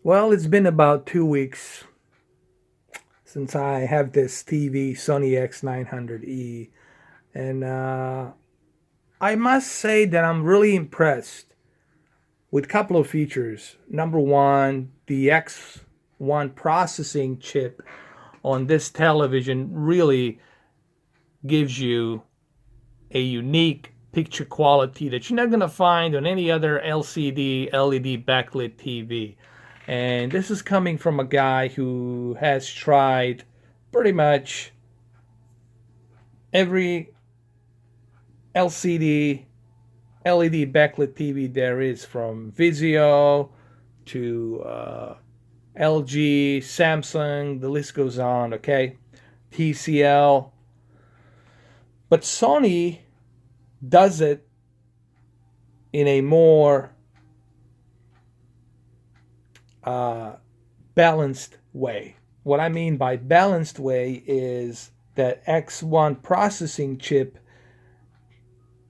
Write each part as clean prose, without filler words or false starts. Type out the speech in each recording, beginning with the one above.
Well, it's been about 2 weeks since I have this TV SONY X900E, and I must say that I'm really impressed with a couple of features. Number one, the X1 processing chip on this television really gives you a unique picture quality that you're not going to find on any other LCD, LED backlit TV. And this is coming from a guy who has tried pretty much every LCD, LED backlit TV there is, from Vizio to LG, Samsung, the list goes on, okay? TCL. But Sony does it in a more balanced way. What I mean by balanced way is that X1 processing chip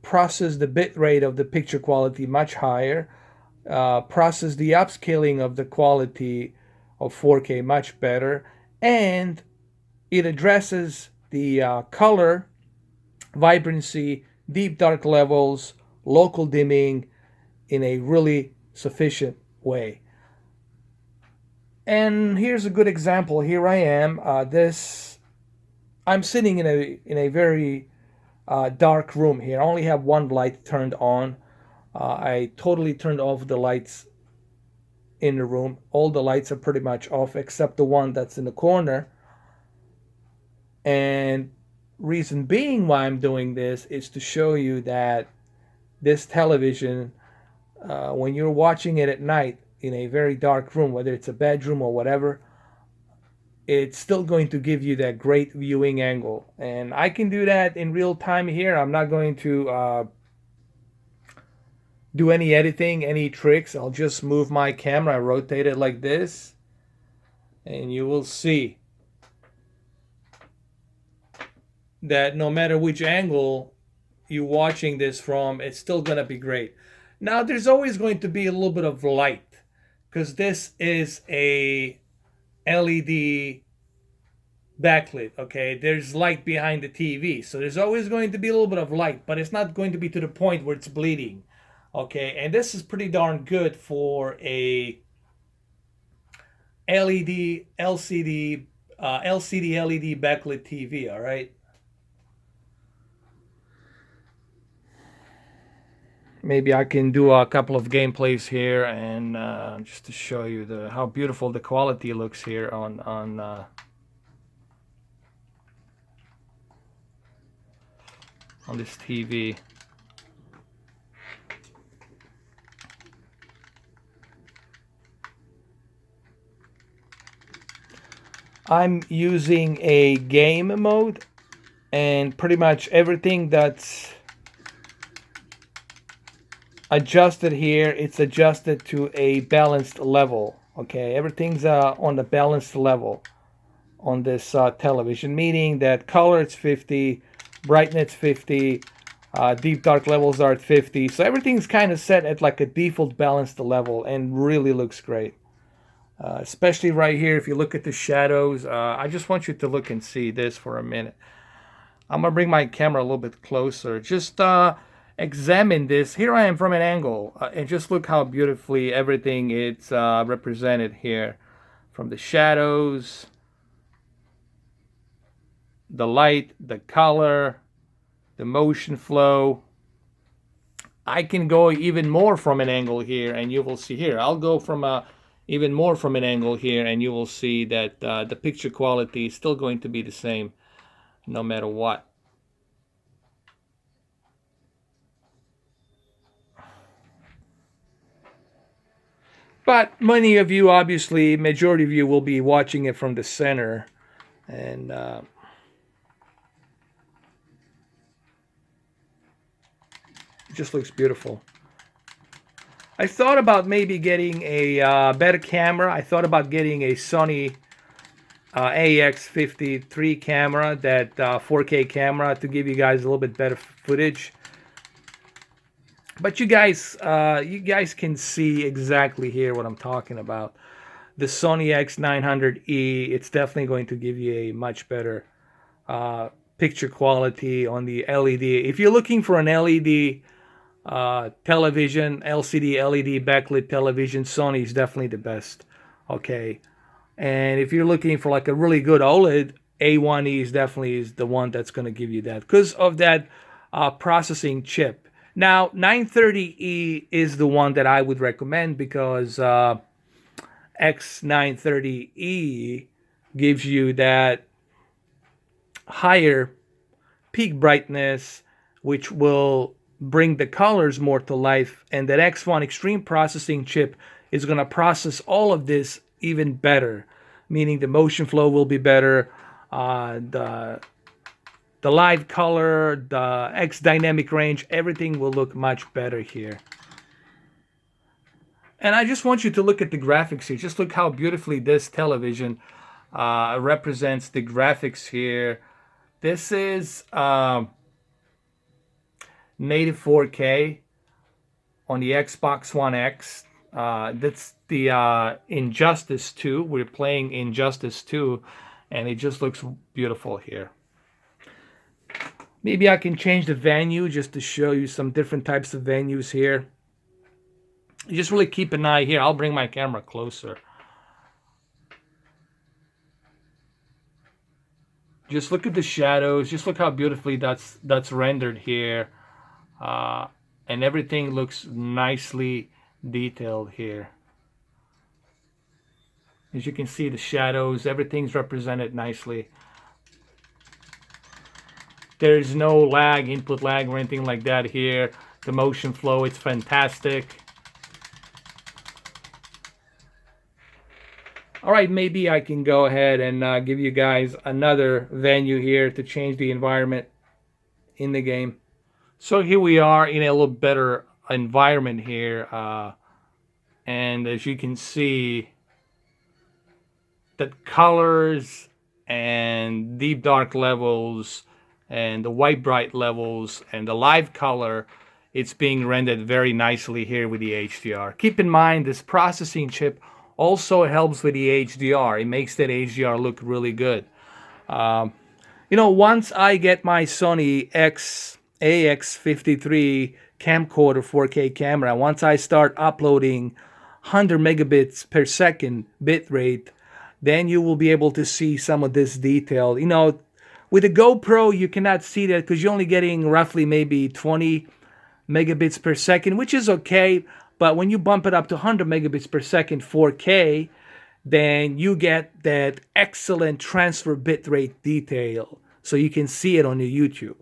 process the bit rate of the picture quality much higher, process the upscaling of the quality of 4K much better, and it addresses the color, vibrancy, deep dark levels, local dimming in a really sufficient way. And here's a good example. Here I am. I'm sitting in a very dark room here. I only have one light turned on. I totally turned off the lights in the room. All the lights are pretty much off except the one that's in the corner. And reason being why I'm doing this is to show you that this television, when you're watching it at night in a very dark room, whether it's a bedroom or whatever, it's still going to give you that great viewing angle. And I can do that in real time here. I'm not going to do any editing, any tricks. I'll just move my camera, rotate it like this, and you will see that no matter which angle you're watching this from, it's still going to be great. Now, there's always going to be a little bit of light because this is a LED backlit, okay? There's light behind the TV, so there's always going to be a little bit of light, but it's not going to be to the point where it's bleeding, okay? And this is pretty darn good for a LED, LCD LED backlit TV, all right? Maybe I can do a couple of gameplays here and just to show you how beautiful the quality looks here on this TV. I'm using a game mode, and pretty much everything that's adjusted here, it's adjusted to a balanced level, okay? Everything's on the balanced level on this television, meaning that color it's 50, brightness 50, deep dark levels are at 50, so everything's kind of set at like a default balanced level and really looks great. Especially right here, if you look at the shadows, I just want you to look and see this for a minute. I'm gonna bring my camera a little bit closer. Just examine this. Here I am from an angle, and just look how beautifully everything is represented here, from the shadows, the light, the color, the motion flow. I can go even more from an angle here, and you will see here. I'll go from even more from an angle here, and you will see that the picture quality is still going to be the same no matter what. But many of you, obviously, majority of you will be watching it from the center, and it just looks beautiful. I thought about maybe getting a better camera. I thought about getting a Sony AX53 camera, that 4K camera, to give you guys a little bit better footage. But you guys can see exactly here what I'm talking about. the Sony X900E, it's definitely going to give you a much better picture quality on the LED. If you're looking for an LED television, LCD LED backlit television, Sony is definitely the best. Okay, and if you're looking for like a really good OLED, A1E is definitely the one that's going to give you that because of that processing chip. Now 930E is the one that I would recommend because X930E gives you that higher peak brightness, which will bring the colors more to life, and that X1 Extreme processing chip is going to process all of this even better, meaning the motion flow will be better, the live color, the X dynamic range, everything will look much better here. And I just want you to look at the graphics here. Just look how beautifully this television represents the graphics here. This is native 4K on the Xbox One X. That's the Injustice 2. We're playing Injustice 2, and it just looks beautiful here. Maybe I can change the venue just to show you some different types of venues here. You just really keep an eye here. I'll bring my camera closer. Just look at the shadows. Just look how beautifully that's rendered here. And everything looks nicely detailed here. As you can see, the shadows, everything's represented nicely. There's no lag, input lag or anything like that here. The motion flow, it's fantastic. All right, maybe I can go ahead and give you guys another venue here to change the environment in the game. So here we are in a little better environment here. And as you can see, the colors and deep dark levels and the white bright levels and the live color, it's being rendered very nicely here with the HDR. Keep in mind, this processing chip also helps with the HDR. It makes that HDR look really good. You know, once I get my Sony AX53 camcorder 4K camera, once I start uploading 100 megabits per second bitrate, then you will be able to see some of this detail. You know, with the GoPro, you cannot see that because you're only getting roughly maybe 20 megabits per second, which is okay. But when you bump it up to 100 megabits per second 4K, then you get that excellent transfer bitrate detail. So you can see it on your YouTube.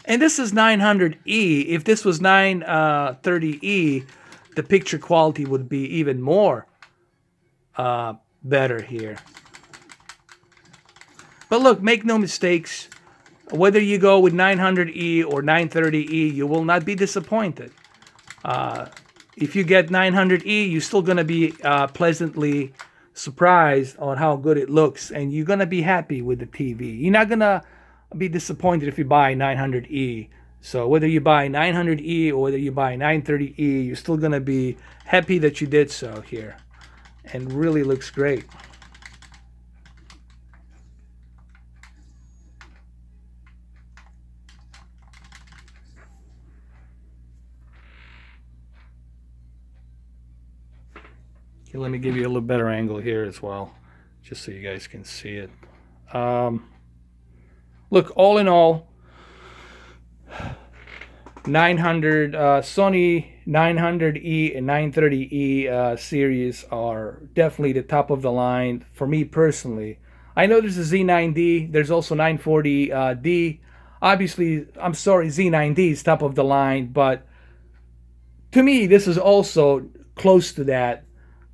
And this is 900E. If this was 930E, the picture quality would be even more better here. But look, make no mistakes. Whether you go with 900E or 930E, you will not be disappointed. If you get 900E, you're still going to be pleasantly surprised on how good it looks, and you're going to be happy with the TV. You're not going to be disappointed if you buy 900E. So whether you buy 900E or whether you buy 930E, you're still going to be happy that you did so here. And really looks great. Okay, let me give you a little better angle here as well, just so you guys can see it. Look, all in all, 900 Sony 900E and 930E series are definitely the top of the line for me personally. I know there's a Z9D, there's also 940D. Obviously, I'm sorry, Z9D is top of the line, but to me, this is also close to that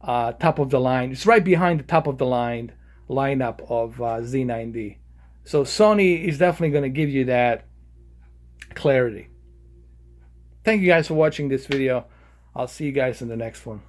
top of the line. It's right behind the top of the line lineup of Z9D. So Sony is definitely going to give you that clarity. Thank you guys for watching this video. I'll see you guys in the next one.